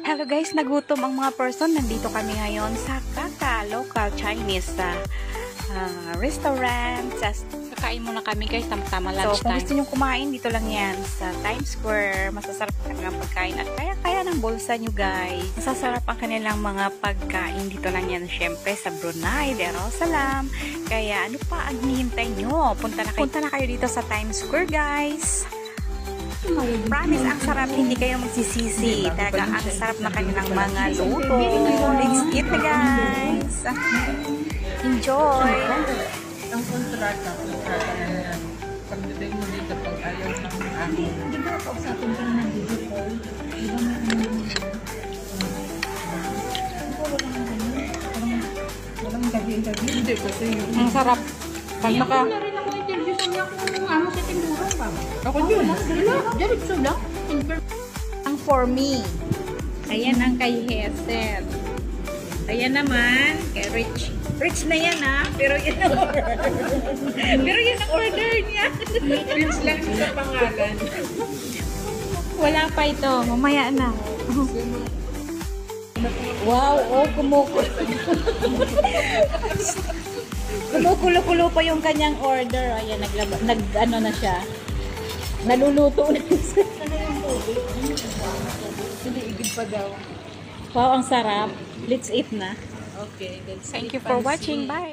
Hello guys, nagutom ang mga person. Nandito kami ngayon sa Kaka Local Chinese restaurant. Kakain muna kami guys, tama-tama lunchtime. So kung gusto nyo kumain, dito lang yan sa Times Square. Masasarap ang pagkain at kaya ng bulsa nyo guys. Masasarap ang kanilang mga pagkain. Dito lang yan syempre sa Brunei Darussalam. Kaya ano pa ang hinihintay nyo? Punta na kayo dito sa Times Square guys. Promise, ang sarap, hindi kayo magsisisi. Talaga, ang sarap na kanilang mga luto. Let's eat na guys. Enjoy! Ang kontrata na yan. Pagdating mo dito pag ayaw ng akin. Di ba kausapin ka ng video call? Di ba walang gabi-gabi? Hindi kasi yung... Ang sarap. Pag naka... Wala rin ako interview sa niya kung ano sa tindurong ba? Ako yun. Wala, diretso lang. Ang for me. Ayan ang kay Hesed. Ayan naman, kay Rich. Rich na yan ha, pero yan ang order. Pero yan ang order niya. Rich lang siya sa pangalan. Wala pa ito, mamaya na. Wow, oh, kumukulo-kulo pa yung kanyang order. Ayan, ano na siya. Naluluto na siya. Hindi, igid pa daw. Wow, ang sarap. Let's eat na. Okay. Thank you for watching. Bye.